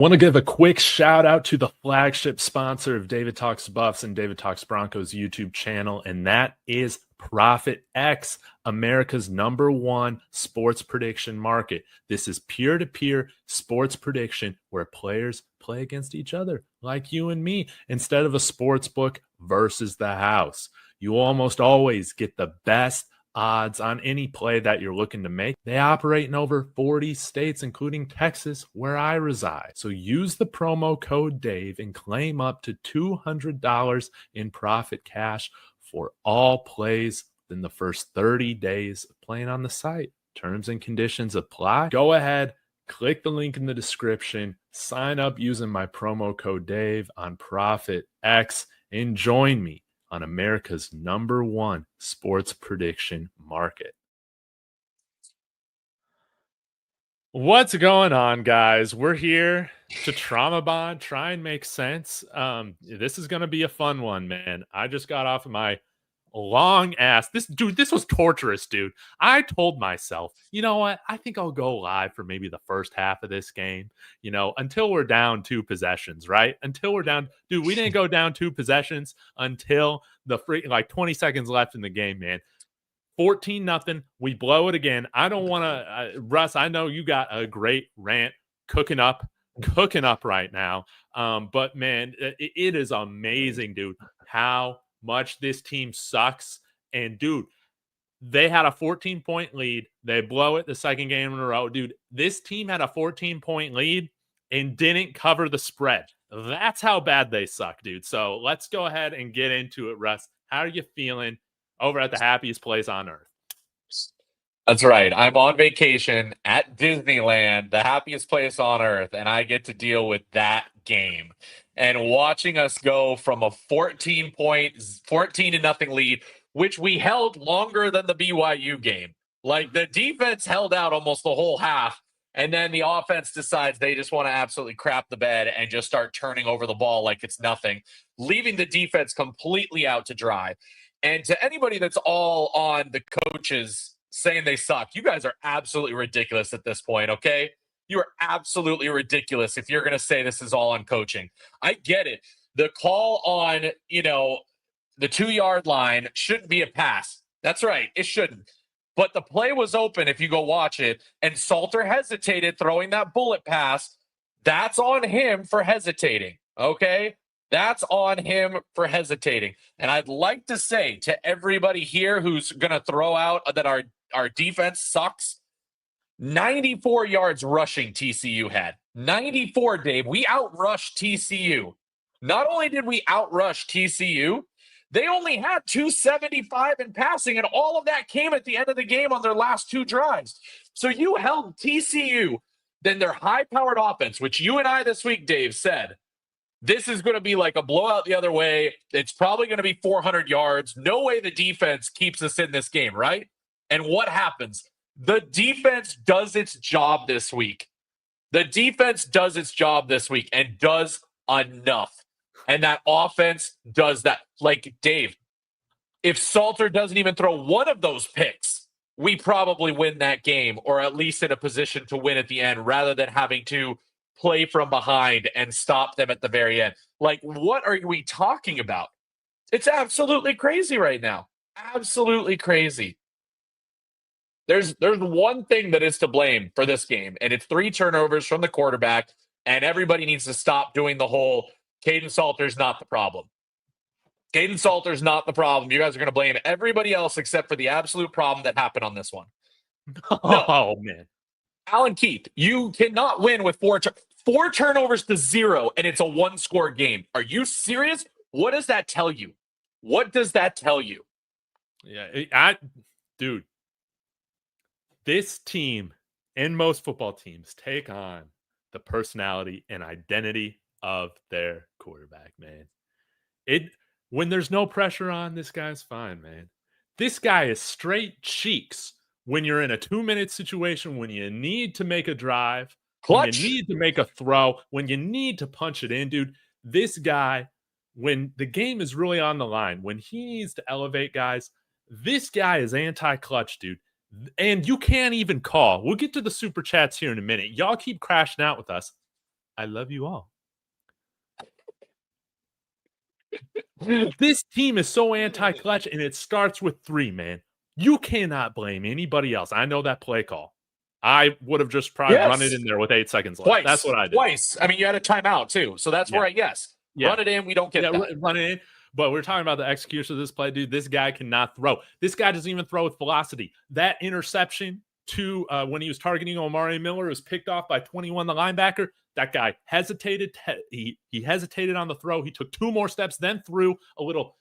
Want to give a quick shout out to the flagship sponsor of David Talks Buffs and David Talks Broncos YouTube channel, and that is Profit X, America's #1 sports prediction market. This is peer-to-peer sports prediction where players play against each other, like you and me, instead of a sports book versus the house. You almost always get the best odds on any play that you're looking to make. They operate in over 40 states, including Texas, where I reside. So use the promo code Dave and claim up to $200 in profit cash for all plays in the first 30 days of playing on the site. Terms and conditions apply. Go ahead, click the link in the description, sign up using my promo code Dave on Profit X, and join me on America's #1 sports prediction market. What's going on, guys? We're here to trauma bond, try and make sense. This is going to be a fun one, man. I just got off of my long ass. This was torturous, dude. I told myself, you know what? I think I'll go live for maybe the first half of this game, until we're down 2 possessions, right? Until we're down, dude, we didn't go down 2 possessions until the 20 seconds left in the game, man. 14-0. We blow it again. I don't want to, Russ, I know you got a great rant cooking up right now. But man, it is amazing, dude, how much this team sucks. And dude, they had a 14-point lead. They blow it the second game in a row. Dude, this team had a 14-point lead and didn't cover the spread. That's how bad they suck, dude. So let's go ahead and get into it, Russ. How are you feeling over at the happiest place on earth? That's right. I'm on vacation at Disneyland, the happiest place on earth, and I get to deal with that game. And watching us go from a 14-0 lead, which we held longer than the BYU game. Like, the defense held out almost the whole half, and then the offense decides they just want to absolutely crap the bed and just start turning over the ball like it's nothing, leaving the defense completely out to dry. And to anybody that's all on the coaches saying they suck, you guys are absolutely ridiculous at this point, okay? You are absolutely ridiculous if you're going to say this is all on coaching. I get it. The call on, the 2-yard line shouldn't be a pass. That's right. It shouldn't. But the play was open if you go watch it, and Salter hesitated throwing that bullet pass. That's on him for hesitating, okay? That's on him for hesitating. And I'd like to say to everybody here who's going to throw out that our defense sucks, 94 yards rushing TCU had. 94, Dave. We outrushed TCU. Not only did we outrush TCU, they only had 275 in passing, and all of that came at the end of the game on their last 2 drives. So you held TCU, then their high-powered offense, which you and I this week, Dave, said, this is going to be like a blowout the other way. It's probably going to be 400 yards. No way the defense keeps us in this game, right? And what happens? The defense does its job this week. The defense does its job this week and does enough. And that offense does that. Like, Dave, if Salter doesn't even throw one of those picks, we probably win that game, or at least in a position to win at the end, rather than having to play from behind and stop them at the very end. Like, what are we talking about? It's absolutely crazy right now. Absolutely crazy. There's one thing that is to blame for this game, and it's 3 turnovers from the quarterback, and everybody needs to stop doing the whole Caden Salter's not the problem. Caden Salter's not the problem. You guys are going to blame everybody else except for the absolute problem that happened on this one. Oh, man. Alan Keith, you cannot win with 4 turnovers to 0, and it's a 1-score game. Are you serious? What does that tell you? What does that tell you? Yeah, dude, this team and most football teams take on the personality and identity of their quarterback, man. When there's no pressure on, this guy's fine, man. This guy is straight cheeks when you're in a 2-minute situation, when you need to make a drive, Clutch. when you need to make a throw, when you need to punch it in, dude. This guy, when the game is really on the line, when he needs to elevate guys, this guy is anti-clutch, dude. And you can't even call. We'll get to the super chats here in a minute. Y'all keep crashing out with us. I love you all. This team is so anti-clutch, and it starts with 3, man. You cannot blame anybody else. I know that play call. I would have just probably run it in there with 8 seconds left. That's what I did. Twice. I mean, you had a timeout, too. So that's where run it in. We don't get that. Run it in. But we're talking about the execution of this play, dude. This guy cannot throw. This guy doesn't even throw with velocity. That interception to when he was targeting Omari Miller was picked off by 21, the linebacker. That guy hesitated. He hesitated on the throw. He took 2 more steps, then threw a little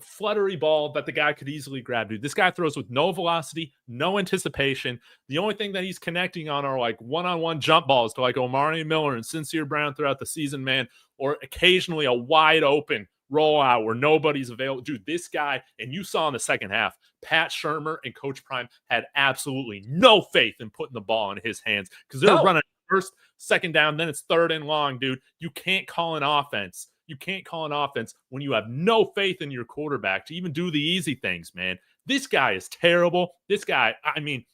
fluttery ball that the guy could easily grab, dude. This guy throws with no velocity, no anticipation. The only thing that he's connecting on are like one-on-one jump balls to like Omari Miller and Sincere Brown throughout the season, man, or occasionally a wide open rollout where nobody's available. Dude, this guy, and you saw in the second half, Pat Shurmur and Coach Prime had absolutely no faith in putting the ball in his hands because they're running first, second down, then it's 3rd and long, dude. You can't call an offense. You can't call an offense when you have no faith in your quarterback to even do the easy things, man. This guy is terrible. This guy, I mean,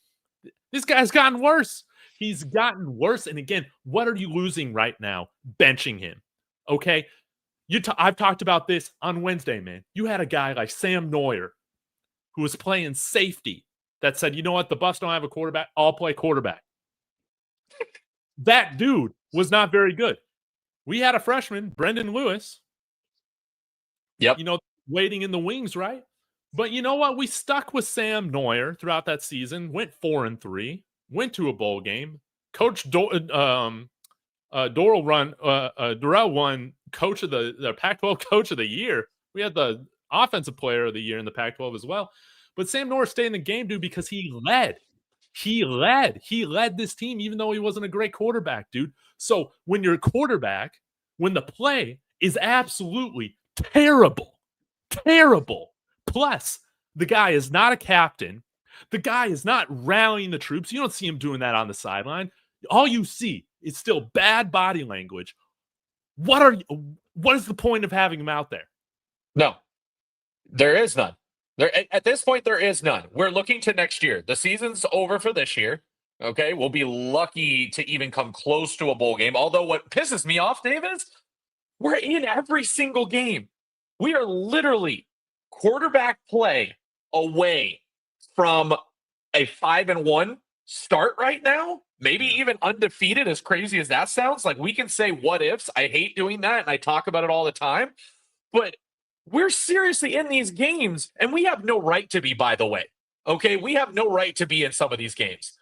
this guy's gotten worse. He's gotten worse. And again, what are you losing right now? Benching him. Okay? I've talked about this on Wednesday, man. You had a guy like Sam Neuer who was playing safety that said, you know what? The Buffs don't have a quarterback. I'll play quarterback. That dude was not very good. We had a freshman, Brendan Lewis. Yep. You know, waiting in the wings, right? But you know what? We stuck with Sam Neuer throughout that season, went 4-3, went to a bowl game. Coach Dorrell won coach of the Pac-12 coach of the year. We had the offensive player of the year in the Pac-12 as well. But Sam Neuer stayed in the game, dude, because he led. He led this team, even though he wasn't a great quarterback, dude. So when you're a quarterback, when the play is absolutely terrible, plus the guy is not a captain, the guy is not rallying the troops. You don't see him doing that on the sideline. All you see is still bad body language. What is the point of having him out there? No, there is none. At this point, there is none. We're looking to next year. The season's over for this year. Okay, we'll be lucky to even come close to a bowl game. Although what pisses me off, Dave, is we're in every single game. We are literally quarterback play away from a 5-1 start right now. Maybe even undefeated, as crazy as that sounds. Like, we can say what ifs. I hate doing that, and I talk about it all the time. But we're seriously in these games, and we have no right to be, by the way. Okay, we have no right to be in some of these games.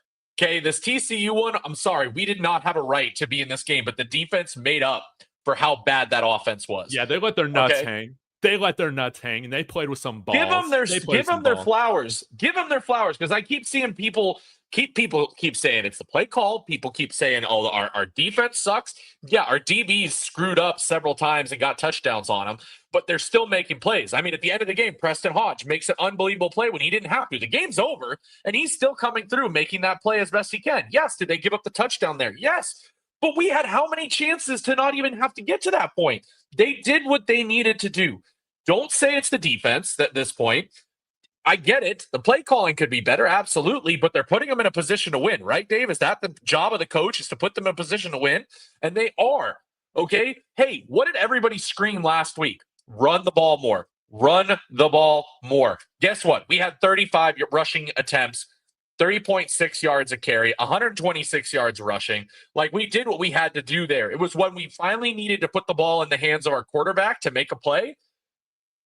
Okay, this TCU one, I'm sorry, we did not have a right to be in this game, but the defense made up for how bad that offense was. Yeah, they let their nuts hang. They let their nuts hang, and they played with some balls. Give them their flowers. Give them their flowers, because I keep seeing people keep saying it's the play call. People keep saying, oh, our defense sucks. Yeah, our DBs screwed up several times and got touchdowns on them, but they're still making plays. I mean, at the end of the game, Preston Hodge makes an unbelievable play when he didn't have to. The game's over, and he's still coming through, making that play as best he can. Yes, did they give up the touchdown there? Yes. But we had how many chances to not even have to get to that point? They did what they needed to do. Don't say it's the defense at this point. I get it. The play calling could be better, absolutely, but they're putting them in a position to win, right, Dave? Is that the job of the coach, is to put them in a position to win? And they are, okay? Hey, what did everybody scream last week? Run the ball more. Run the ball more. Guess what? We had 35 rushing attempts, 30.6 yards a carry, 126 yards rushing. Like, we did what we had to do there. It was when we finally needed to put the ball in the hands of our quarterback to make a play.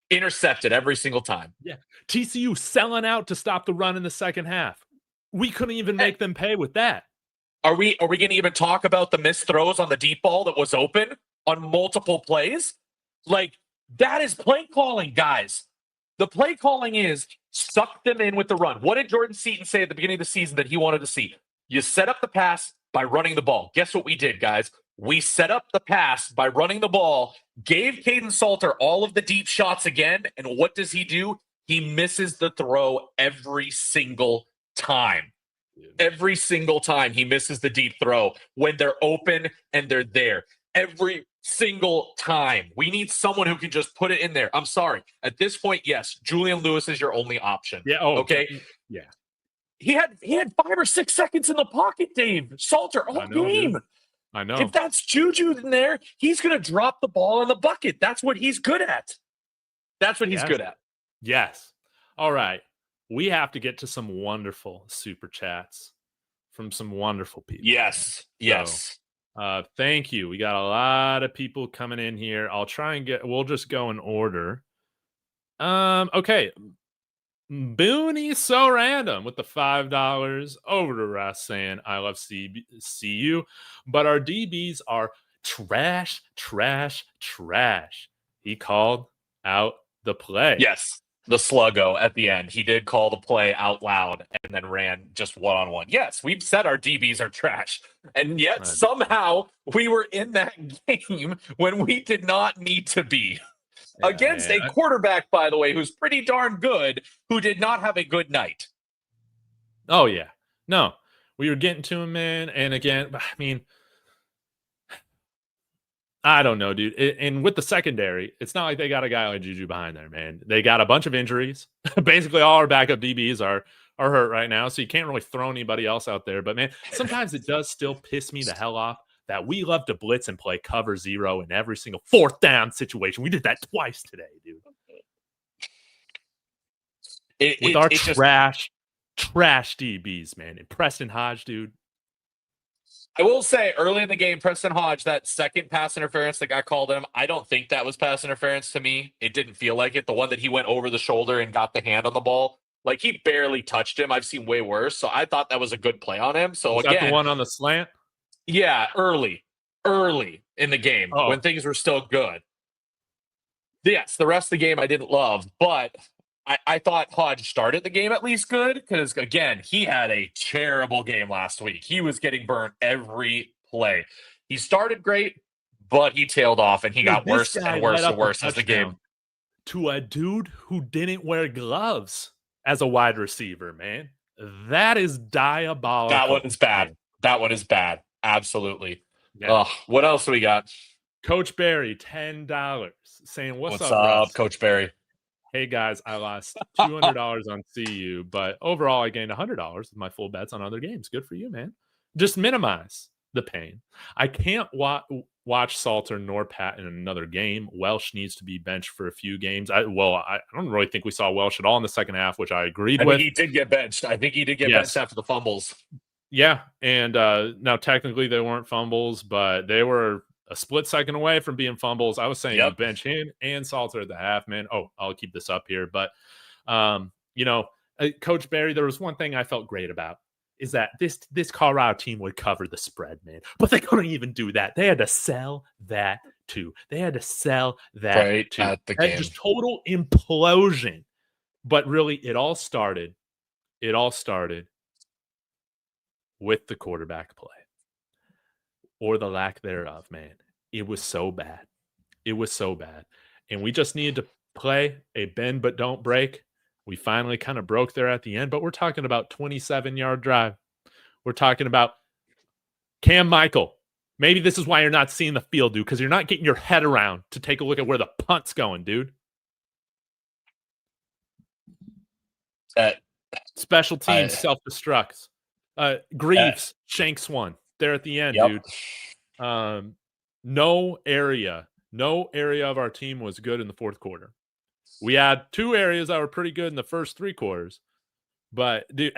Intercepted every single time. Yeah. TCU selling out to stop the run in the second half. We couldn't even make them pay with that. Are we going to even talk about the missed throws on the deep ball that was open on multiple plays? Like, that is play calling, guys. The play calling is suck them in with the run. What did Jordan Seaton say at the beginning of the season that he wanted to see? You set up the pass by running the ball. Guess what we did, guys? We set up the pass by running the ball, gave Caden Salter all of the deep shots again, and what does he do? He misses the throw every single time. Every single time he misses the deep throw when they're open and they're there. Every single time. We need someone who can just put it in there. I'm sorry. At this point, yes, Julian Lewis is your only option. Yeah. Oh, okay. Yeah. He had 5 or 6 seconds in the pocket, Dave. Salter all game. I know. If that's Juju in there, he's going to drop the ball in the bucket. That's what he's good at. That's what he's good at. Yes. All right. We have to get to some wonderful super chats from some wonderful people. Yes. Yes. Thank you. We got a lot of people coming in here. I'll try and we'll just go in order. Okay. Booney so random with the $5 over to Russ saying I love CU, but our DBs are trash. He called out the play. Yes, the sluggo at the end. He did call the play out loud and then ran just one-on-one. Yes, we've said our DBs are trash, and yet somehow we were in that game when we did not need to be. Against a quarterback, by the way, who's pretty darn good, who did not have a good night. Oh, yeah. No, we were getting to him, man. And again, I mean, I don't know, dude. And with the secondary, it's not like they got a guy like Juju behind there, man. They got a bunch of injuries. Basically, all our backup DBs are hurt right now, so you can't really throw anybody else out there. But, man, sometimes it does still piss me the hell off that we love to blitz and play cover zero in every single fourth down situation. We did that twice today, dude. With our trash DBs, man. And Preston Hodge, dude. I will say, early in the game, Preston Hodge, that second pass interference that got called him, I don't think that was pass interference to me. It didn't feel like it. The one that he went over the shoulder and got the hand on the ball, like he barely touched him. I've seen way worse. So I thought that was a good play on him. So was again, that the one on the slant? Yeah, early in the game when things were still good. Yes, the rest of the game I didn't love, but I thought Hodge started the game at least good because, again, he had a terrible game last week. He was getting burnt every play. He started great, but he tailed off, and he got worse and worse and worse as the game. To a dude who didn't wear gloves as a wide receiver, man. That is diabolical. That one is bad. Man. That one is bad. Absolutely. Yeah. What else do we got? Coach Barry, $10, saying, What's up, Russ? Coach Barry? Hey, guys, I lost $200 on CU, but overall I gained $100 with my full bets on other games. Good for you, man. Just minimize the pain. I can't watch Salter nor Pat in another game. Welsh needs to be benched for a few games. I don't really think we saw Welsh at all in the second half, which I agreed with. He did get benched. I think he did get benched after the fumbles. Yeah, and now technically they weren't fumbles, but they were a split second away from being fumbles. I was saying you bench him and Salter at the half, man. Oh, I'll keep this up here. But, Coach Barry, there was one thing I felt great about is that this Colorado team would cover the spread, man. But they couldn't even do that. They had to sell that too. At the game. Just total implosion. But really, it all started with the quarterback play or the lack thereof, man. It was so bad. And we just needed to play a bend but don't break. We finally kind of broke there at the end, but we're talking about 27-yard drive. We're talking about Cam Michael. Maybe this is why you're not seeing the field, dude, because you're not getting your head around to take a look at where the punt's going, dude. Special teams self-destructs. Greaves shanks one there at the end, dude. No area of our team was good in the fourth quarter. We had two areas that were pretty good in the first three quarters, but dude,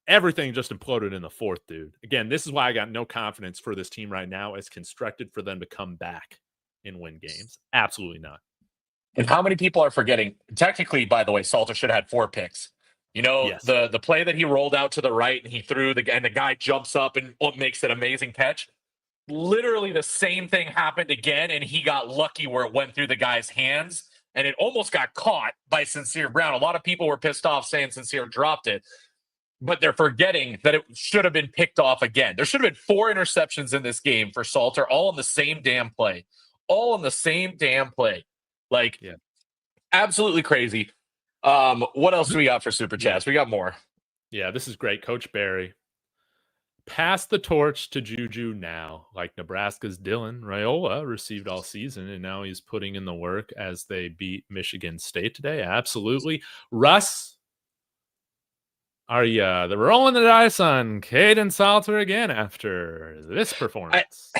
everything just imploded in the fourth, dude. Again, this is why I got no confidence for this team right now as constructed for them to come back and win games. Absolutely not. And how many people are forgetting? Technically, by the way, Salter should have had 4 picks. The play that he rolled out to the right and he threw and the guy jumps up and makes an amazing catch. Literally the same thing happened again, and he got lucky where it went through the guy's hands, and it almost got caught by Sincere Brown. A lot of people were pissed off saying Sincere dropped it, but they're forgetting that it should have been picked off again. There should have been 4 interceptions in this game for Salter, all on the same damn play. Absolutely crazy. What else do we got for Super Chats? We got more. Yeah, this is great. Coach Barry. Pass the torch to Juju now, like Nebraska's Dylan Raiola received all season, and now he's putting in the work as they beat Michigan State today. Absolutely. Russ, Are you they're rolling the dice on Caden Salter again after this performance?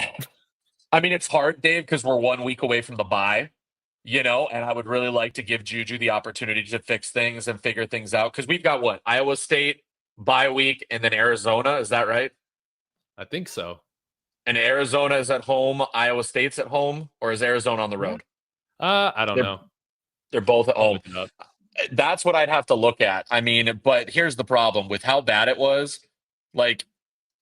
I mean, it's hard, Dave, because we're 1 week away from the bye, and I would really like to give Juju the opportunity to fix things and figure things out. Because we've got what? Iowa State, bye week, and then Arizona. Is that right? I think so. And Arizona is at home, Iowa State's at home, or is Arizona on the road? I don't know. They're both at home. Look it up. That's what I'd have to look at. I mean, but here's the problem with how bad it was. Like,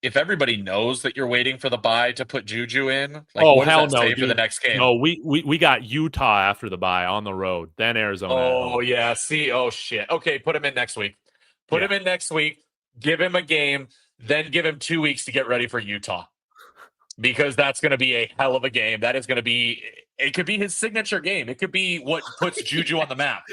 if everybody knows that you're waiting for the bye to put Juju in, like, Oh, what does hell that no, say for the dude. next game? No, we got Utah after the bye on the road, then Arizona at Oh, home. yeah. See, oh, shit. Okay, put him in next week. Put him in next week. Give him a game, then give him 2 weeks to get ready for Utah. Because that's going to be a hell of a game. That is going to be, it could be his signature game. It could be what puts Juju on the map.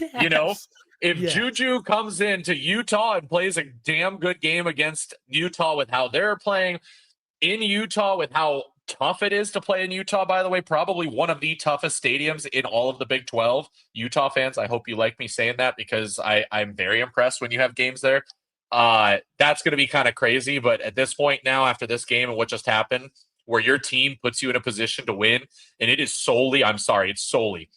Yes. If Juju comes into Utah and plays a damn good game against Utah with how they're playing in Utah, with how tough it is to play in Utah, by the way, probably one of the toughest stadiums in all of the Big 12. Utah fans, I hope you like me saying that because I'm very impressed when you have games there. That's going to be kind of crazy. But at this point now, after this game and what just happened, where your team puts you in a position to win, and it is solely, it's solely.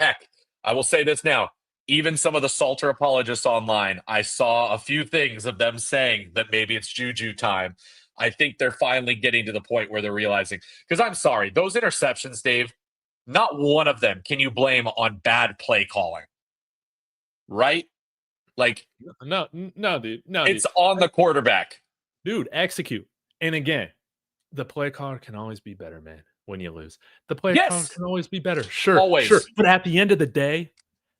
Heck, I will say this now. Even some of the Salter apologists online, I saw a few things of them saying that maybe it's Juju time. I think they're finally getting to the point where they're realizing. Because I'm sorry, those interceptions, Dave, not one of them can you blame on bad play calling. Right? Like, no, dude. No, it's dude. on the quarterback. Dude, execute. And again, the play caller can always be better, man, when you lose. The play caller can always be better. Sure. Always. Sure. But at the end of the day,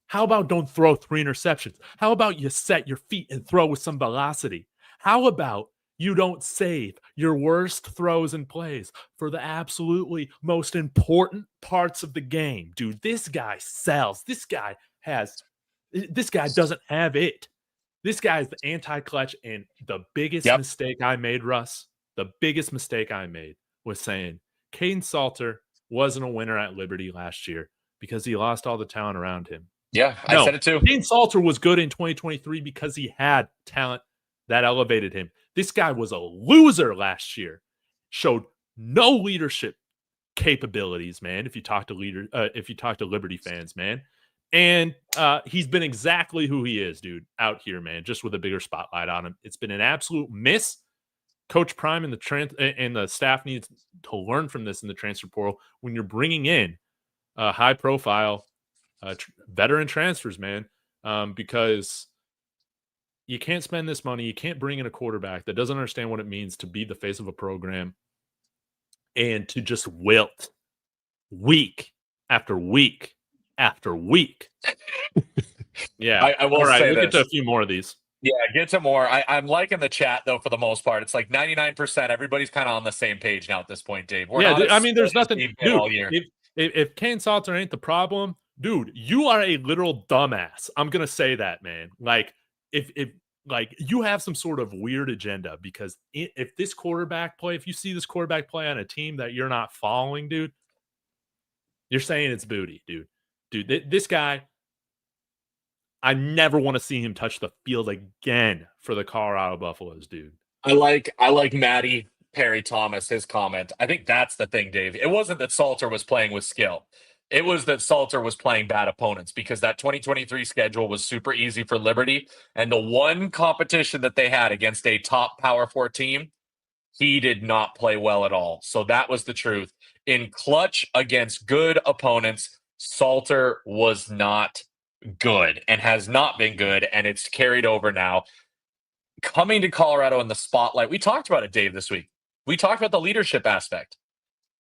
how about don't throw 3 interceptions? How about you set your feet and throw with some velocity? How about you don't save your worst throws and plays for the absolutely most important parts of the game? Dude, this guy sells. This guy doesn't have it. This guy is the anti-clutch, and the biggest mistake I made, Russ, the biggest mistake I made was saying Caden Salter wasn't a winner at Liberty last year because he lost all the talent around him. Yeah, I said it too. Caden Salter was good in 2023 because he had talent that elevated him. This guy was a loser last year. Showed no leadership capabilities, man. If you talk to Liberty fans, man. And he's been exactly who he is, dude, out here, man, just with a bigger spotlight on him. It's been an absolute miss. Coach Prime and the staff needs to learn from this in the transfer portal when you're bringing in high-profile veteran transfers, man, because you can't spend this money. You can't bring in a quarterback that doesn't understand what it means to be the face of a program and to just wilt week after week after week. Yeah. I will say we'll get to a few more of these. Yeah, get to more. I'm liking the chat, though, for the most part. It's like 99%. Everybody's kind of on the same page now at this point, Dave. There's nothing. Dude, all year. If Caden Salter ain't the problem, dude, you are a literal dumbass. I'm going to say that, man. Like, if you have some sort of weird agenda, because if you see this quarterback play on a team that you're not following, dude, you're saying it's booty, dude. Dude, this guy, I never want to see him touch the field again for the Colorado Buffaloes, dude. I like Matty Perry Thomas, his comment. I think that's the thing, Dave. It wasn't that Salter was playing with skill. It was that Salter was playing bad opponents because that 2023 schedule was super easy for Liberty. And the one competition that they had against a top Power 4 team, he did not play well at all. So that was the truth. In clutch against good opponents, Salter was not good and has not been good, and it's carried over now. Coming to Colorado in the spotlight, we talked about it, Dave, this week. We talked about the leadership aspect.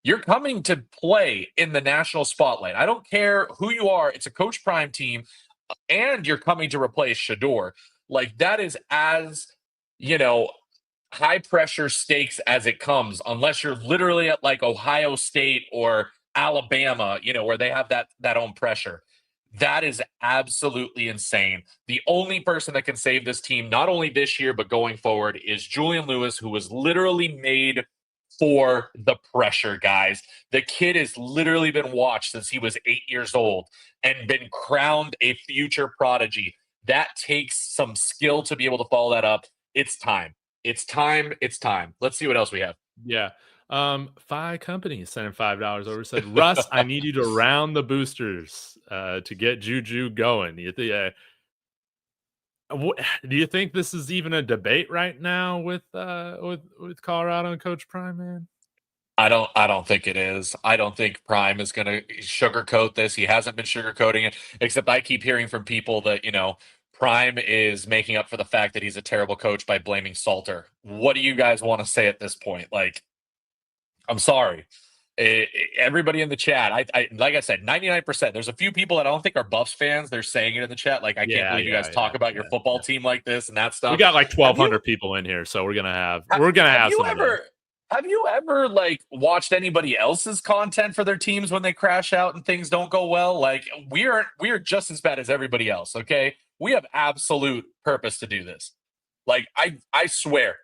You're coming to play in the national spotlight. I don't care who you are. It's a Coach Prime team, and you're coming to replace Shedeur. Like, that is as, high pressure stakes as it comes, unless you're literally at like Ohio State or Alabama, where they have that own pressure. That is absolutely insane. The only person that can save this team, not only this year, but going forward, is Julian Lewis, who was literally made for the pressure, guys. The kid has literally been watched since he was 8 years old and been crowned a future prodigy. That takes some skill to be able to follow that up. It's time. It's time. It's time. Let's see what else we have. Yeah. 5 companies sent him $5 over. Said, Russ, I need you to round the boosters to get Juju going. Do you think this is even a debate right now with Colorado and Coach Prime, man? I don't think it is. I don't think Prime is going to sugarcoat this. He hasn't been sugarcoating it, except I keep hearing from people that, Prime is making up for the fact that he's a terrible coach by blaming Salter. What do you guys want to say at this point? Like, I'm sorry. Everybody in the chat, I like I said, 99%. There's a few people that I don't think are Buffs fans. They're saying it in the chat. Like, I can't believe you guys talk about your football team like this and that stuff. We got like 1,200 people in here, so we're gonna have some. Have you ever like watched anybody else's content for their teams when they crash out and things don't go well? Like we are just as bad as everybody else. Okay, we have absolute purpose to do this. Like I swear,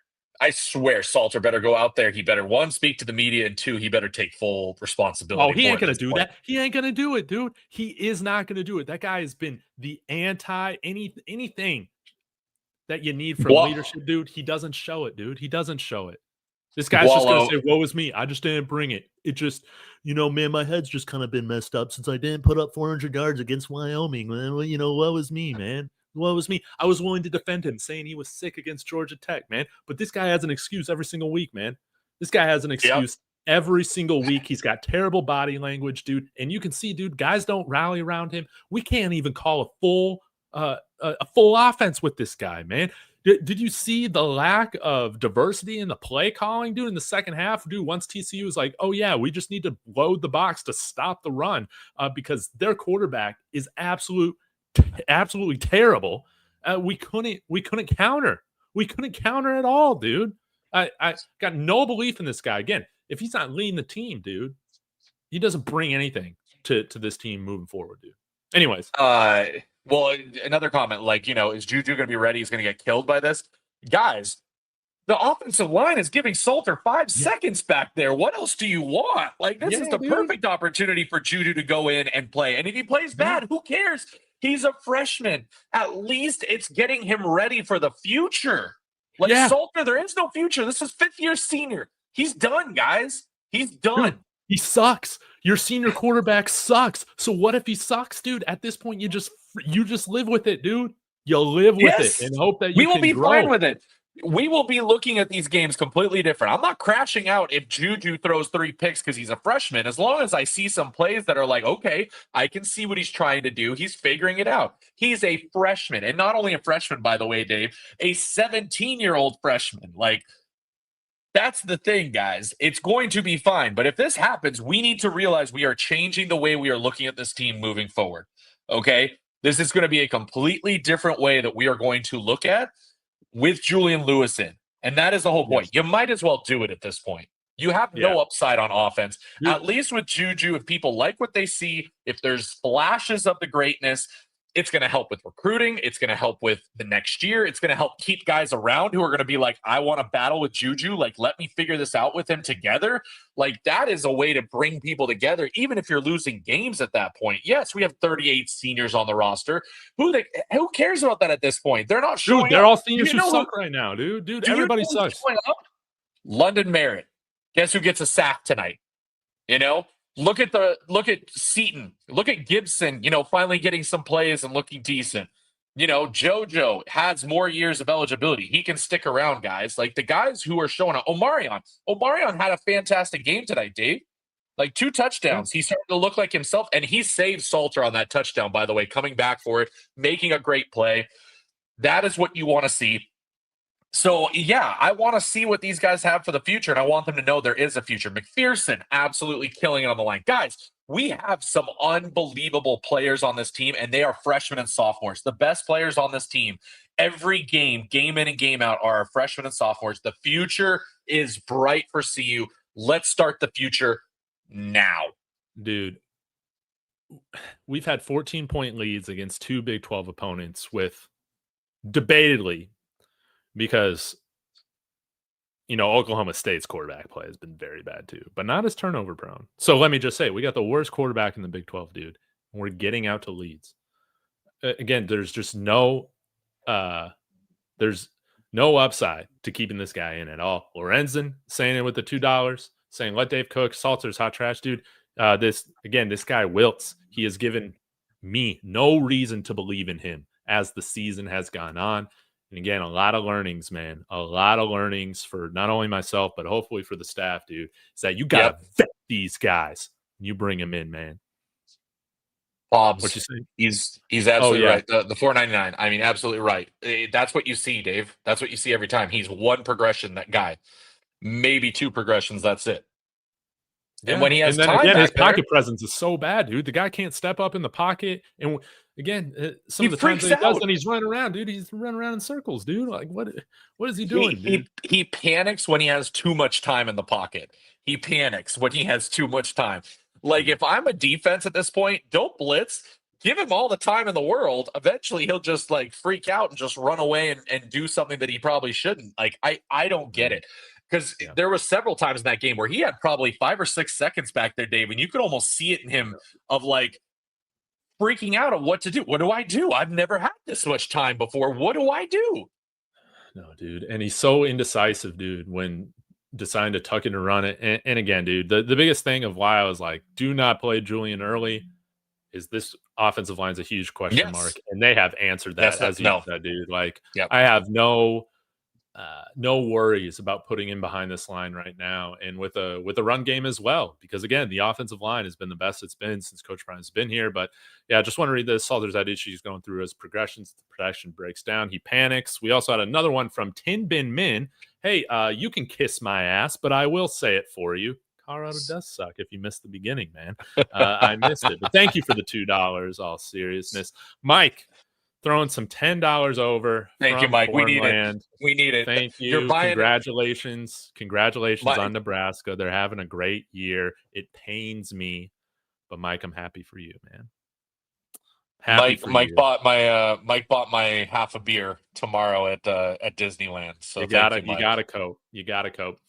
Salter better go out there. He better, 1, speak to the media, and 2, he better take full responsibility. Oh, he ain't gonna do that. He ain't gonna do it, dude. He is not gonna do it. That guy has been the anti anything that you need from leadership, dude. He doesn't show it, dude. He doesn't show it. This guy's just going to say, woe is me. I just didn't bring it. It just, man, my head's just kind of been messed up since I didn't put up 400 yards against Wyoming. Man. Well, woe is me, man. Woe is me. I was willing to defend him, saying he was sick against Georgia Tech, man. But this guy has an excuse every single week, man. This guy has an excuse every single week. He's got terrible body language, dude. And you can see, dude, guys don't rally around him. We can't even call a full offense with this guy, man. Did you see the lack of diversity in the play calling, dude, in the second half? Dude, once TCU was like, oh, yeah, we just need to load the box to stop the run because their quarterback is absolutely terrible. We couldn't counter. We couldn't counter at all, dude. I got no belief in this guy. Again, if he's not leading the team, dude, he doesn't bring anything to this team moving forward, dude. Anyways. Well, another comment, like, is Juju going to be ready? He's going to get killed by this? Guys, the offensive line is giving Salter 5 seconds back there. What else do you want? Like, this is the perfect opportunity for Juju to go in and play. And if he plays bad, who cares? He's a freshman. At least it's getting him ready for the future. Like, Salter, there is no future. This is 5th-year senior. He's done, guys. He's done. Dude, he sucks. Your senior quarterback sucks. So what if he sucks, dude? At this point, you just live with it, dude. You'll live with it and hope that we will be fine with it. We will be looking at these games completely different. I'm not crashing out if Juju throws 3 picks because he's a freshman. As long as I see some plays that are like, okay, I can see what he's trying to do. He's figuring it out. He's a freshman. And not only a freshman, by the way, Dave, a 17-year-old freshman. Like, that's the thing, guys. It's going to be fine. But if this happens, we need to realize we are changing the way we are looking at this team moving forward. Okay? This is going to be a completely different way that we are going to look at with Julian Lewis in. And that is the whole point. You might as well do it at this point. You have no upside on offense. At least with Juju, if people like what they see, if there's flashes of the greatness, it's going to help with recruiting. It's going to help with the next year. It's going to help keep guys around who are going to be like, I want to battle with Juju. Like, let me figure this out with him together. Like, that is a way to bring people together, even if you're losing games at that point. Yes, we have 38 seniors on the roster. Who cares about that at this point? They're not showing up. They're all seniors who suck right now, dude. Dude, everybody sucks. London Merritt. Guess who gets a sack tonight? Look at Seaton. Look at Gibson, finally getting some plays and looking decent. JoJo has more years of eligibility. He can stick around, guys. Like the guys who are showing up. Omarion had a fantastic game tonight, Dave. Like 2 touchdowns. He's starting to look like himself, and he saved Salter on that touchdown, by the way, coming back for it, making a great play. That is what you want to see. So, I want to see what these guys have for the future, and I want them to know there is a future. McPherson, absolutely killing it on the line. Guys, we have some unbelievable players on this team, and they are freshmen and sophomores. The best players on this team, every game in and game out, are our freshmen and sophomores. The future is bright for CU. Let's start the future now. Dude, we've had 14-point leads against 2 Big 12 opponents with debatedly, because Oklahoma State's quarterback play has been very bad too, but not as turnover prone. So let me just say, we got the worst quarterback in the Big 12, dude. And we're getting out to leads. Again, there's just no there's no upside to keeping this guy in at all. Lorenzen saying it with the $2, saying let Dave cook. Salter's hot trash, dude. This guy wilts. He has given me no reason to believe in him as the season has gone on. And again, a lot of learnings, man. A lot of learnings for not only myself, but hopefully for the staff, dude. Is that you got to vet these guys. You bring them in, man. Bob's, what you say? He's absolutely right. The $4.99. I mean, absolutely right. That's what you see, Dave. That's what you see every time. He's one progression, that guy. Maybe 2 progressions. That's it. Yeah. And when he has time, his pocket presence is so bad, dude. The guy can't step up in the pocket. And again, some of the times that he does, and he's running around, dude. He's running around in circles, dude. Like, what is he doing? He panics when he has too much time in the pocket. He panics when he has too much time. Like, if I'm a defense at this point, don't blitz. Give him all the time in the world. Eventually, he'll just like freak out and just run away and do something that he probably shouldn't. Like, I don't get it. Because there was several times in that game where he had probably 5 or 6 seconds back there, Dave, and you could almost see it in him of like freaking out of what to do. What do I do? I've never had this much time before. What do I do? No, dude. And he's so indecisive, dude, when deciding to tuck in and run it. And again, dude, the biggest thing of why I was like, do not play Julian early is this offensive line is a huge question mark. And they have answered that, as you said, dude. Like, I have no worries about putting him behind this line right now, and with a run game as well, because again, the offensive line has been the best it's been since Coach Brian's been here. But yeah, I just want to read this. Salter's had issues going through his progressions. The protection breaks down. He panics. We also had another one from Tin Bin Min. Hey, you can kiss my ass, but I will say it for you. Colorado does suck if you missed the beginning, man. I missed it. But thank you for the $2. All seriousness. Mike, throwing some $10 over. Thank you, Mike. We need it. We need it. Thank you. Congratulations. Congratulations on Nebraska. They're having a great year. It pains me, but Mike, I'm happy for you, man. Mike bought my half a beer tomorrow at Disneyland. So you gotta cope. You gotta cope.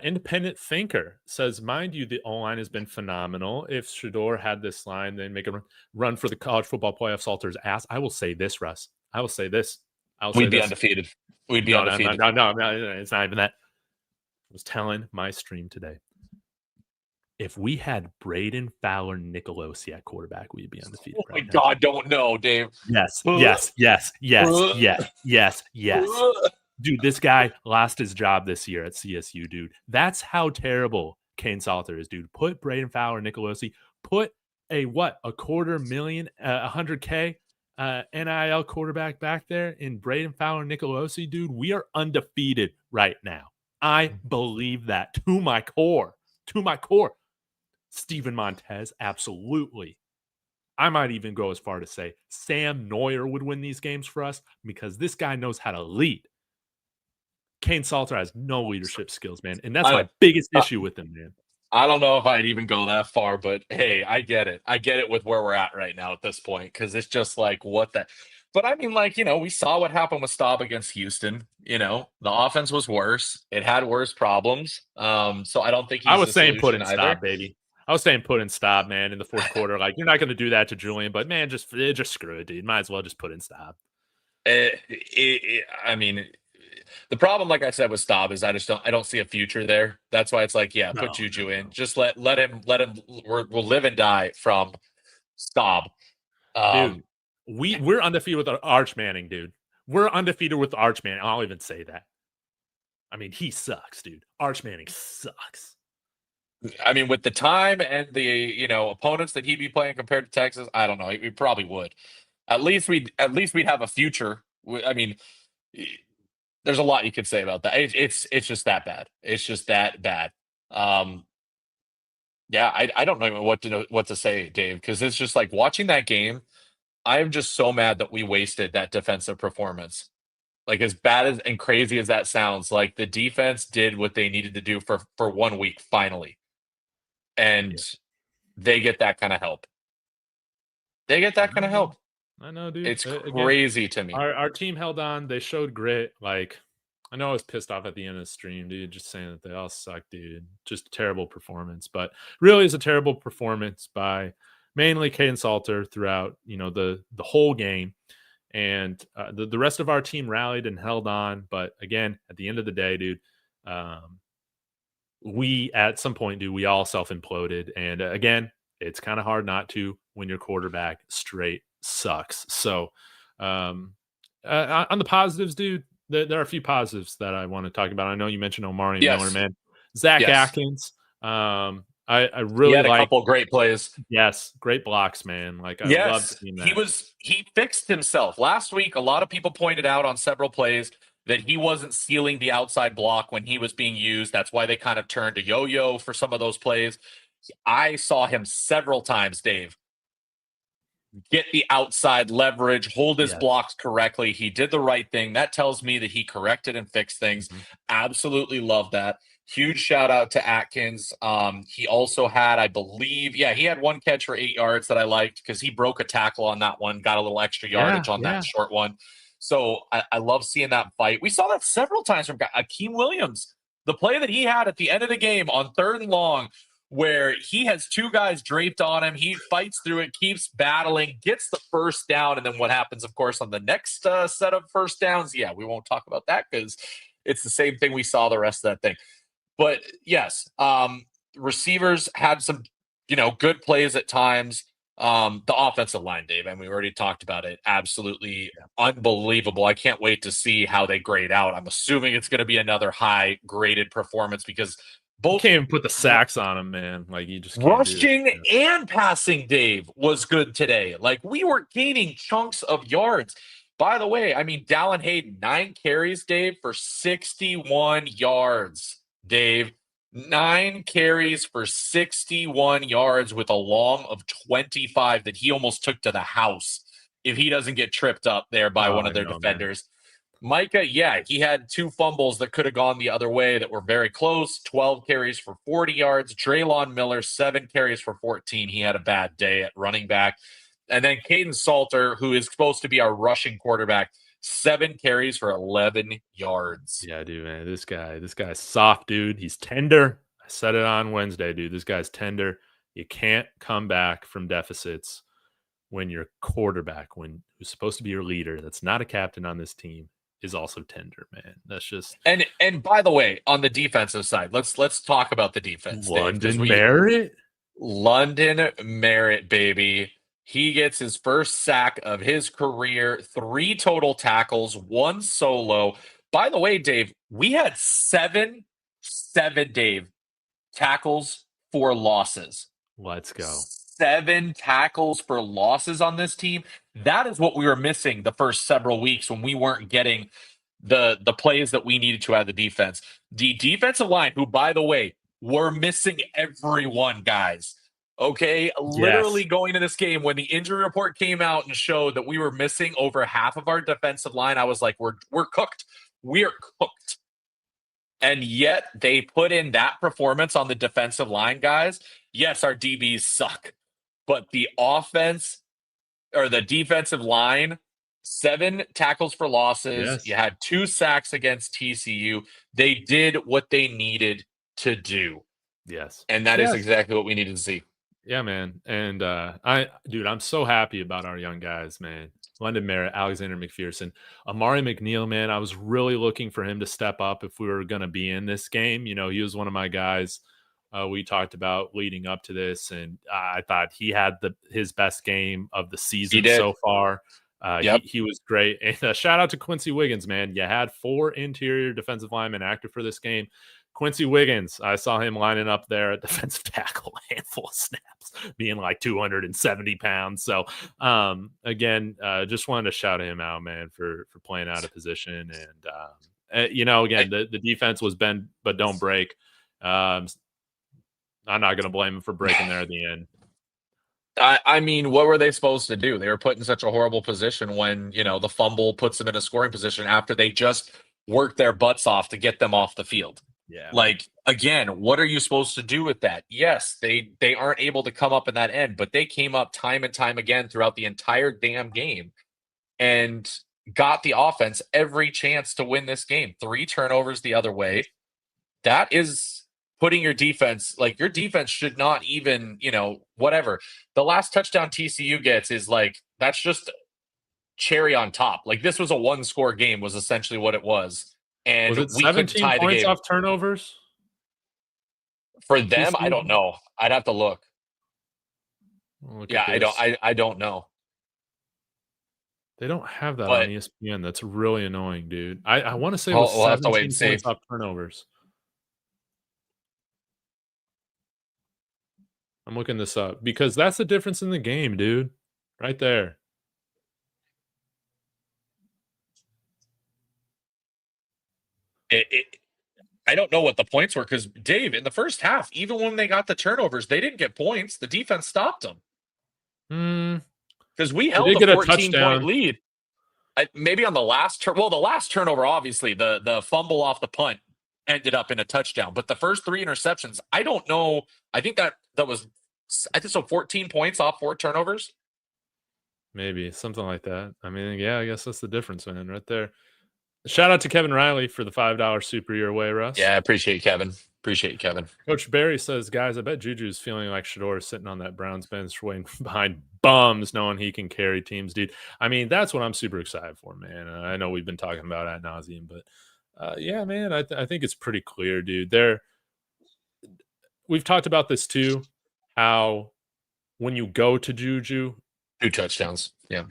Independent Thinker says, mind you, the O-line has been phenomenal. If Shedeur had this line, then make a run for the college football playoff. Salter's ass. I will say this, Russ. I will say this. We'd be undefeated. We'd be undefeated. No, it's not even that. I was telling my stream today, if we had Braden Fowler Nicolosi at quarterback, we'd be undefeated. Oh my God, don't know, Dave. Yes. Dude, this guy lost his job this year at CSU, dude. That's how terrible Kane Salter is, dude. Put Braden Fowler, Nicolosi, put a $250,000, $100K NIL quarterback back there in Braden Fowler, Nicolosi, dude. We are undefeated right now. I believe that to my core. Steven Montez, absolutely. I might even go as far to say Sam Neuer would win these games for us because this guy knows how to lead. Kane Salter has no leadership skills, man. And that's my biggest issue with him, man. I don't know if I'd even go that far, but hey, I get it. I get it with where we're at right now at this point, because it's just like, what the... But I mean, like, we saw what happened with Staub against Houston. The offense was worse. It had worse problems. So I don't think he's I was saying put in Staub, baby. I was saying put in Staub, man, in the fourth quarter. Like, you're not going to do that to Julian, but man, just screw it, dude. Might as well just put in Staub. I mean... The problem, like I said, with Staub is I don't see a future there. That's why it's like, put Juju in. Just let him. We'll live and die from Staub. Dude, we're undefeated with Arch Manning, dude. We're undefeated with Arch Manning. I'll even say that. I mean, he sucks, dude. Arch Manning sucks. I mean, with the time and the opponents that he'd be playing compared to Texas, I don't know. We probably would. At least we'd have a future. I mean. There's a lot you could say about that. It's just that bad. It's just that bad. I don't know what to say, Dave, because it's just like watching that game. I'm just so mad that we wasted that defensive performance. Like, as bad as and crazy as that sounds, like the defense did what they needed to do for 1 week finally, and they get that kind of help. I know, dude. It's crazy to me. Our team held on. They showed grit. Like, I know I was pissed off at the end of the stream, dude, just saying that they all suck, dude. Just a terrible performance. But really is a terrible performance by mainly Kane Salter throughout, the whole game. And the rest of our team rallied and held on. But again, at the end of the day, dude, we at some point, dude, we all self imploded. And again, it's kind of hard not to when your quarterback straight sucks. So on the positives, dude, there are a few positives that I want to talk about. I know you mentioned Omari Miller, man. Zach Atkins. I really had a couple great plays. Yes, great blocks, man. Like I love seeing that. He fixed himself. Last week, a lot of people pointed out on several plays that he wasn't sealing the outside block when he was being used. That's why they kind of turned to yo-yo for some of those plays. I saw him several times, Dave, get the outside leverage, hold his blocks correctly. He did the right thing. That tells me that he corrected and fixed things. Absolutely love that. Huge shout out to Atkins. He also had, I believe, he had one catch for 8 yards that I liked because he broke a tackle on that one, got a little extra yardage on that short one. So I love seeing that fight. We saw that several times from Akeem Williams. The play that he had at the end of the game on 3rd and long, where he has 2 guys draped on him. He fights through it, keeps battling, gets the first down. And then what happens, of course, on the next set of first downs? Yeah, we won't talk about that because it's the same thing we saw the rest of that thing. But yes, receivers had some, good plays at times. The offensive line, Dave, and we already talked about it. Absolutely unbelievable. I can't wait to see how they grade out. I'm assuming it's going to be another high graded performance because both can't even put the sacks on him, man. Like you just can't rushing and passing, Dave, was good today. Like we were gaining chunks of yards. By the way, I mean, Dallin Hayden, 9 carries, Dave, for 61 yards. Dave, 9 carries for 61 yards with a long of 25 that he almost took to the house if he doesn't get tripped up there by one of their defenders. Man. Micah, he had 2 fumbles that could have gone the other way that were very close. 12 carries for 40 yards. Draylon Miller, 7 carries for 14. He had a bad day at running back. And then Caden Salter, who is supposed to be our rushing quarterback, 7 carries for 11 yards. Yeah, dude, man. This guy's soft, dude. He's tender. I said it on Wednesday, dude. This guy's tender. You can't come back from deficits when your quarterback, who's supposed to be your leader, that's not a captain on this team, is also tender, man. That's just and by the way, on the defensive side, let's talk about the defense. London Merritt, baby. He gets his first sack of his career, 3 total tackles, 1 solo. By the way, Dave, we had 7 Dave tackles for losses. Let's go. 7 tackles for losses on this team. That is what we were missing the first several weeks when we weren't getting the plays that we needed to out of the defense. The defensive line, who, by the way, we're missing everyone, guys. Okay, literally going to this game when the injury report came out and showed that we were missing over half of our defensive line, I was like, we're cooked. We're cooked. And yet they put in that performance on the defensive line, guys. Yes, our DBs suck, but the offense or the defensive line, 7 tackles for losses. Yes. You had 2 sacks against TCU. They did what they needed to do. Yes. And that is exactly what we needed to see. Yeah, man. And I'm so happy about our young guys, man. London Merritt, Alexander McPherson, Amari McNeil, man. I was really looking for him to step up if we were going to be in this game. He was one of my guys we talked about leading up to this, and I thought he had his best game of the season so far. He was great. And shout out to Quincy Wiggins, man. You had 4 interior defensive linemen active for this game. Quincy Wiggins, I saw him lining up there at defensive tackle, a handful of snaps, being like 270 pounds. So, again, just wanted to shout him out, man, for playing out of position. And, again, the defense was bend but don't break. I'm not going to blame him for breaking there at the end. I mean, what were they supposed to do? They were put in such a horrible position when, the fumble puts them in a scoring position after they just worked their butts off to get them off the field. Yeah. Like, again, what are you supposed to do with that? Yes, they aren't able to come up in that end, but they came up time and time again throughout the entire damn game and got the offense every chance to win this game. 3 turnovers the other way. That is putting your defense should not even, whatever. The last touchdown TCU gets is like, that's just cherry on top. Like this was a 1-score game was essentially what it was. And Was it we could 17 tie the points game. off turnovers? For them, I TCU? don't know. I'd have to look. Look Yeah, at this. I don't know. They don't have that on But ESPN. That's really annoying, dude. I want to say it we'll, was we'll have to wait and 17 see. points off turnovers. I'm looking this up because that's the difference in the game, dude. Right there. I don't know what the points were because Dave, in the first half, even when they got the turnovers, they didn't get points. The defense stopped them. Because we held a 14-point lead. Maybe on the last turn. Well, the last turnover, obviously, the fumble off the punt ended up in a touchdown. But the first 3 interceptions, I don't know. I think that was, I think so, 14 points off 4 turnovers. Maybe something like that. I mean, yeah, I guess that's the difference, man, right there. Shout out to Kevin Riley for the $5 super your way, Russ. Yeah, I appreciate you, Kevin. Appreciate you, Kevin. Coach Barry says, guys, I bet Juju's feeling like Shedeur is sitting on that Browns bench waiting behind bums, knowing he can carry teams, dude. I mean, that's what I'm super excited for, man. I know we've been talking about ad nauseum, but yeah, man, I think it's pretty clear, dude. We've talked about this too, how when you go to Juju, 2 touchdowns. Yeah.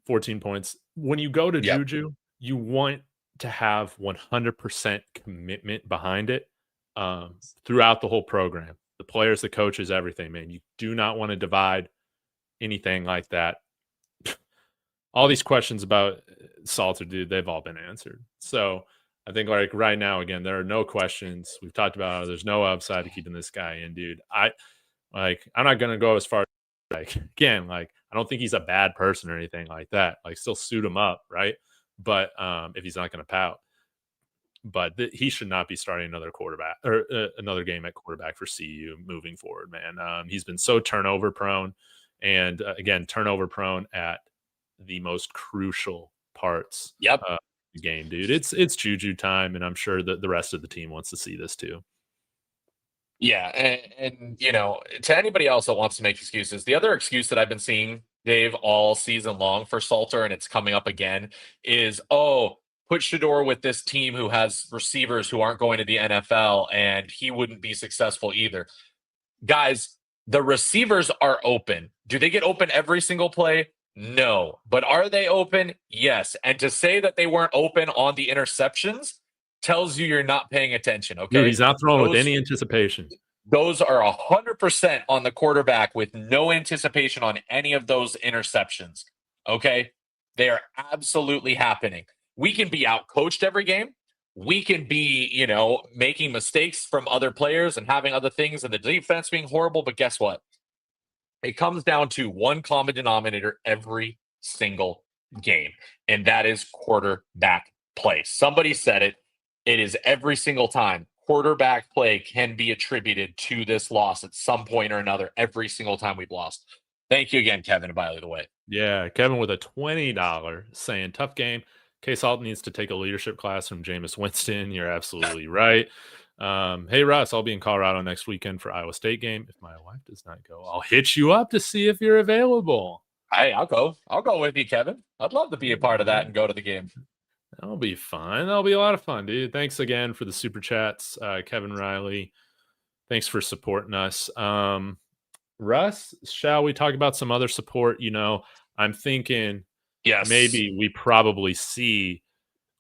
14 points. When you go to Juju, you want to have 100% commitment behind it throughout the whole program. The players, the coaches, everything, man. You do not want to divide anything like that. All these questions about Salter, dude, they've all been answered. So I think like right now, again, there are no questions. We've talked about there's no upside to keeping this guy in, dude. I'm not gonna go as far as I don't think he's a bad person or anything like that. Like still suit him up, right? But if he's not gonna pout. But he should not be starting another quarterback or another game at quarterback for CU moving forward, man. He's been so turnover prone, and again, turnover prone at the most crucial parts of the game, dude. It's Juju time, and I'm sure that the rest of the team wants to see this too. Yeah, and you know, to anybody else that wants to make excuses, the other excuse that I've been seeing, Dave, all season long for Salter, and it's coming up again, is put Shedeur with this team who has receivers who aren't going to the NFL, and he wouldn't be successful either. Guys, the receivers are open. Do they get open every single play? No. But are they open? Yes. And to say that they weren't open on the interceptions tells you you're not paying attention, okay? Dude, he's not throwing with any anticipation. Those are 100% on the quarterback with no anticipation on any of those interceptions, okay? They are absolutely happening. We can be out-coached every game. We can be, making mistakes from other players and having other things and the defense being horrible. But guess what? It comes down to one common denominator every single game, and that is quarterback play. Somebody said it. It is every single time. Quarterback play can be attributed to this loss at some point or another every single time we've lost. Thank you again, Kevin, by the way. Yeah, Kevin with a $20 saying tough game. Case Alton needs to take a leadership class from Jameis Winston. You're absolutely right. Hey, Russ, I'll be in Colorado next weekend for Iowa State game. If my wife does not go, I'll hit you up to see if you're available. Hey, I'll go. I'll go with you, Kevin. I'd love to be a part of that and go to the game. That'll be fun. That'll be a lot of fun, dude. Thanks again for the super chats, Kevin Riley. Thanks for supporting us. Russ, shall we talk about some other support? I'm thinking maybe we probably see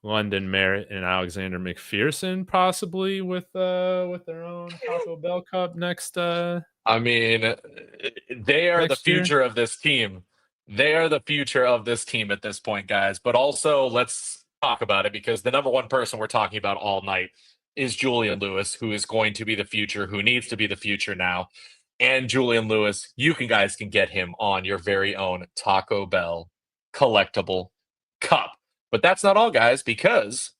London Merritt and Alexander McPherson possibly with their own Taco Bell Cup next. I mean, they are the future of this team. They are the future of this team at this point, guys. But also, let's talk about it because the number one person we're talking about all night is Julian Lewis, who is going to be the future, who needs to be the future now. And Julian Lewis, you guys can get him on your very own Taco Bell collectible cup. But that's not all, guys, because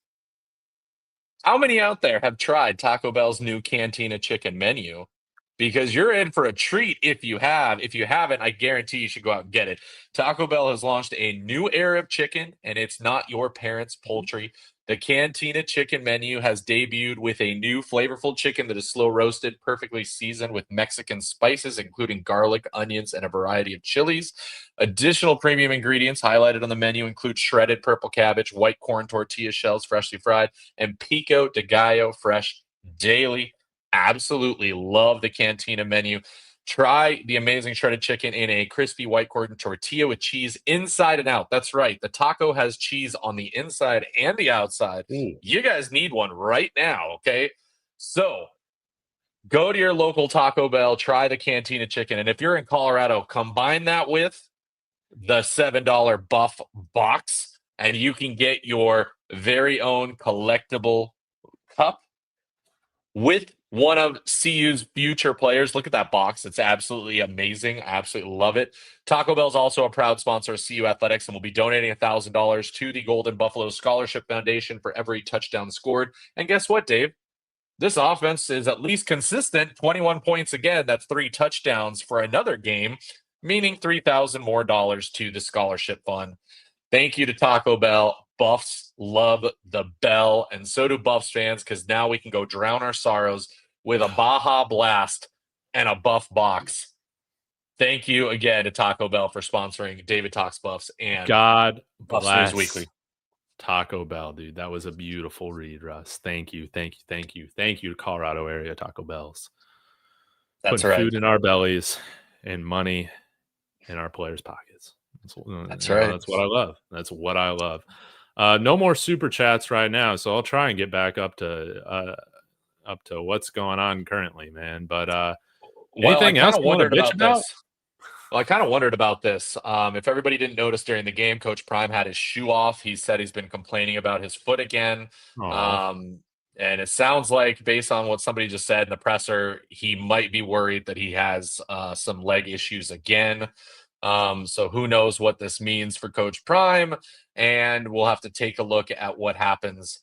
how many out there have tried Taco Bell's new Cantina chicken menu? Because you're in for a treat if you have. If you haven't, I guarantee you should go out and get it. Taco Bell has launched a new era of chicken, and it's not your parents' poultry. The Cantina chicken menu has debuted with a new flavorful chicken that is slow roasted, perfectly seasoned with Mexican spices, including garlic, onions, and a variety of chilies. Additional premium ingredients highlighted on the menu include shredded purple cabbage, white corn tortilla shells freshly fried, and pico de gallo fresh daily. Absolutely love the Cantina menu. Try the amazing shredded chicken in a crispy white corn tortilla with cheese inside and out. That's right. The taco has cheese on the inside and the outside. Ooh. You guys need one right now, okay? So go to your local Taco Bell, try the Cantina chicken. And if you're in Colorado, combine that with the $7 Buff box, and you can get your very own collectible cup with one of CU's future players. Look at that box. It's absolutely amazing. I absolutely love it. Taco Bell is also a proud sponsor of CU Athletics and will be donating $1,000 to the Golden Buffalo Scholarship Foundation for every touchdown scored. And guess what, Dave? This offense is at least consistent. 21 points again. That's 3 touchdowns for another game, meaning $3,000 more dollars to the scholarship fund. Thank you to Taco Bell. Buffs love the bell, and so do Buffs fans, because now we can go drown our sorrows with a Baja Blast and a Buff box. Thank you again to Taco Bell for sponsoring David Talks Buffs and God Buffs bless News Weekly. Taco Bell, dude. That was a beautiful read, Russ. Thank you to Colorado area Taco Bells. That's Putting right. food in our bellies and money in our players' pockets. That's right. That's what I love. That's what I love. No more super chats right now, so I'll try and get back up to what's going on currently, man. But anything else you want to bitch about? Well, I kind of wondered about this. If everybody didn't notice during the game, Coach Prime had his shoe off. He said he's been complaining about his foot again. And it sounds like, based on what somebody just said in the presser, he might be worried that he has some leg issues again. So who knows what this means for Coach Prime, and we'll have to take a look at what happens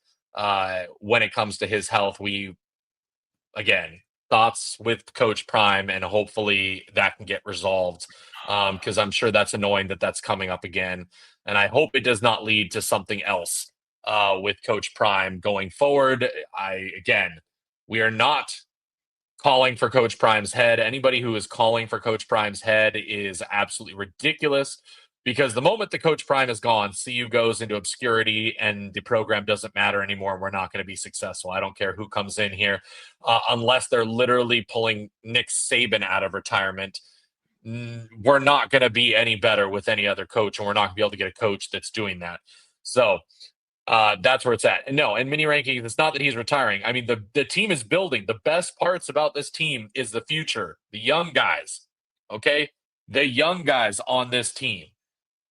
when it comes to his health. Again, thoughts with Coach Prime, and hopefully that can get resolved, because I'm sure that's annoying that that's coming up again, and I hope it does not lead to something else with Coach Prime going forward. We are not calling for Coach Prime's head. Anybody who is calling for Coach Prime's head is absolutely ridiculous, because the moment the Coach Prime is gone, CU goes into obscurity and the program doesn't matter anymore, and we're not going to be successful. I don't care who comes in here, unless they're literally pulling Nick Saban out of retirement. We're not going to be any better with any other coach, and we're not going to be able to get a coach that's doing that. So that's where it's at. And no, in mini rankings, it's not that he's retiring. I mean, the team is building. The best parts about this team is the future, the young guys. Okay, the young guys on this team.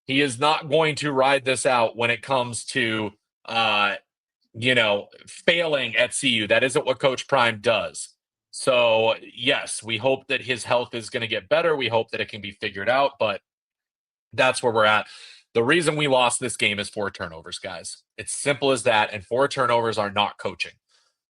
He is not going to ride this out when it comes to failing at CU. That isn't what Coach Prime does. So yes, we hope that his health is going to get better. We hope that it can be figured out, but that's where we're at. The reason we lost this game is 4 turnovers, guys. It's simple as that. And 4 turnovers are not coaching.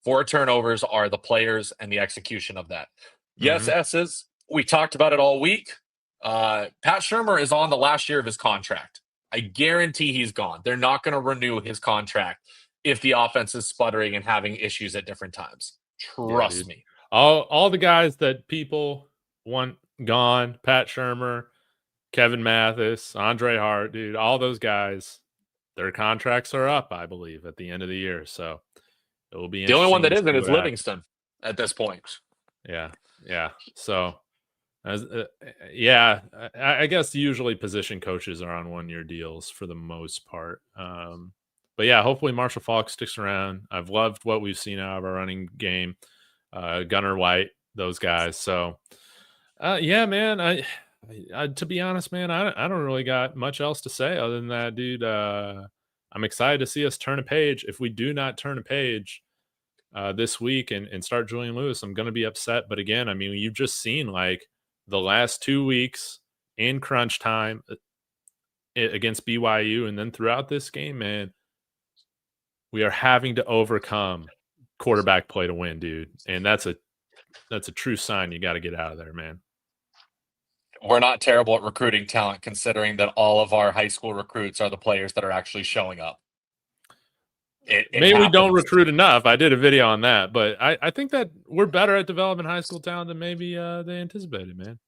4 turnovers are the players and the execution of that. Yes, S's. We talked about it all week. Pat Shurmur is on the last year of his contract. I guarantee he's gone. They're not going to renew his contract if the offense is sputtering and having issues at different times. Trust me. All the guys that people want gone, Pat Shurmur, Kevin Mathis, Andre Hart, dude, all those guys, their contracts are up, I believe, at the end of the year. So it will be the only one that interesting isn't is Livingston at this point. Yeah. So, I guess usually position coaches are on 1-year deals for the most part. But yeah, hopefully Marshall Faulk sticks around. I've loved what we've seen out of our running game. Gunnar White, those guys. So, man, I to be honest, man, I don't really got much else to say other than that, dude. I'm excited to see us turn a page. If we do not turn a page this week and start Julian Lewis, I'm going to be upset. But again, I mean, you've just seen like the last 2 weeks in crunch time against BYU, and then throughout this game, man, we are having to overcome quarterback play to win, dude. And that's a true sign you got to get out of there, man. We're not terrible at recruiting talent, considering that all of our high school recruits are the players that are actually showing up. It Maybe we don't happens. recruit enough. I did a video on that, but I think that we're better at developing high school talent than maybe they anticipated, man.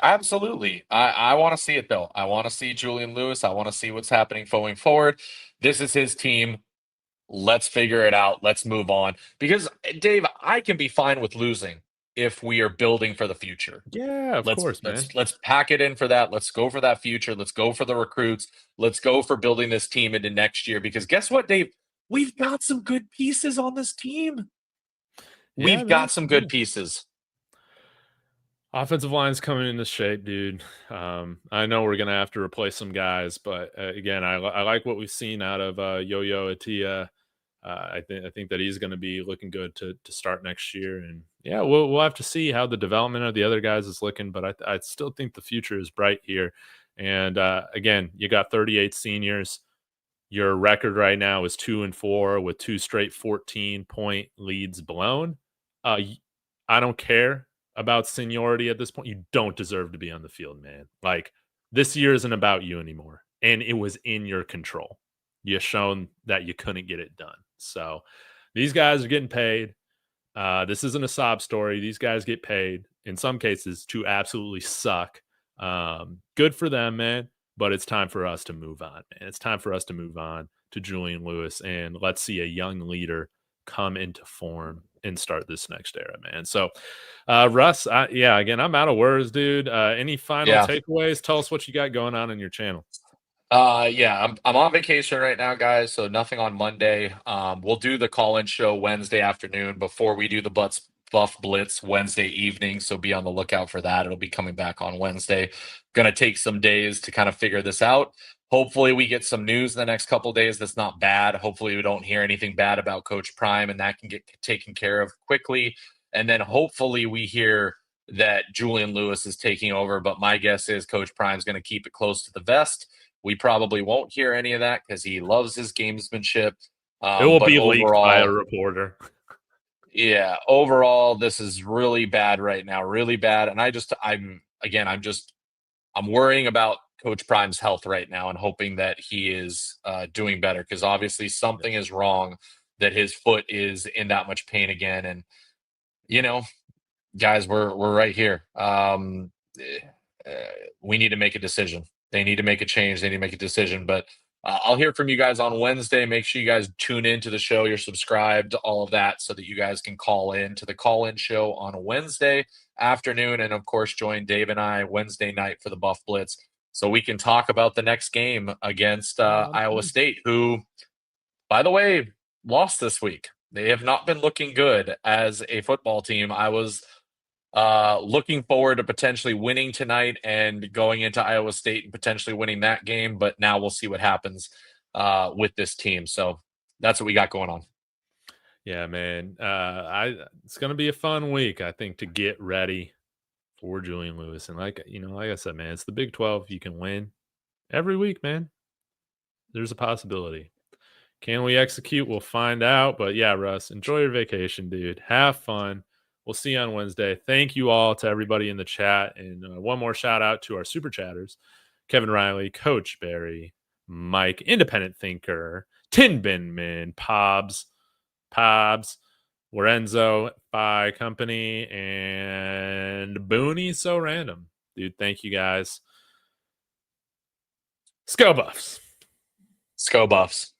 Absolutely. I want to see it though. I want to see Julian Lewis. I want to see what's happening going forward. This is his team. Let's figure it out. Let's move on. Because Dave, I can be fine with losing if we are building for the future. Yeah, of Let's course, man. let's let's pack it in for that. Let's go for that future. Let's go for the recruits. Let's go for building this team into next year. Because guess what, Dave? We've got some good pieces on this team. Yeah, We've man. got some good pieces. Offensive line's coming into shape, dude. I know we're gonna have to replace some guys, but again, I like what we've seen out of Yo-Yo Atia. I think that he's going to be looking good to start next year, and yeah, we'll have to see how the development of the other guys is looking. But I still think the future is bright here. And again, you got 38 seniors. Your record right now is 2-4 with 2 straight 14-point leads blown. I don't care about seniority at this point. You don't deserve to be on the field, man. Like, this year isn't about you anymore, and it was in your control. You shown that you couldn't get it done. So these guys are getting paid. This isn't a sob story. These guys get paid in some cases to absolutely suck. Good for them, man. But it's time for us to move on, man. It's time for us to move on to Julian Lewis, and let's see a young leader come into form and start this next era, man. So, Russ, again, I'm out of words, dude. Any final takeaways? Tell us what you got going on in your channel. I'm on vacation right now, guys, so nothing on Monday. We'll do the call-in show Wednesday afternoon before we do the Buff Blitz Wednesday evening, so be on the lookout for that. It'll be coming back on Wednesday. Gonna take some days to kind of figure this out. Hopefully we get some news in the next couple days that's not bad. Hopefully we don't hear anything bad about Coach Prime and that can get taken care of quickly. And then hopefully we hear that Julian Lewis is taking over, but my guess is Coach Prime's going to keep it close to the vest. We probably won't hear any of that because he loves his gamesmanship. It will But be overall, leaked by a reporter. Yeah, overall, this is really bad right now, really bad. And I'm worrying about Coach Prime's health right now and hoping that he is doing better because obviously something is wrong, that his foot is in that much pain again. And you know, guys, we're right here. We need to make a decision. They need to make a change. They need to make a decision. But I'll hear from you guys on Wednesday. Make sure you guys tune in to the show. You're subscribed, all of that, so that you guys can call in to the call-in show on Wednesday afternoon. And, of course, join Dave and I Wednesday night for the Buff Blitz so we can talk about the next game against Iowa State, who, by the way, lost this week. They have not been looking good as a football team. I was looking forward to potentially winning tonight and going into Iowa State and potentially winning that game, but now we'll see what happens with this team. So that's what we got going on. Yeah, man. It's gonna be a fun week, I think, to get ready for Julian Lewis. And like I said, man, it's the Big 12. You can win every week, man. There's a possibility. Can we execute? We'll find out. But yeah, Russ, enjoy your vacation, dude. Have fun. We'll see you on Wednesday. Thank you all to everybody in the chat. And one more shout out to our super chatters: Kevin Riley, Coach Barry, Mike, Independent Thinker, Tin Bin Min, Pobs, Lorenzo, Phi Company, and Booney So Random. Dude, thank you guys. Sco Buffs. Sco Buffs.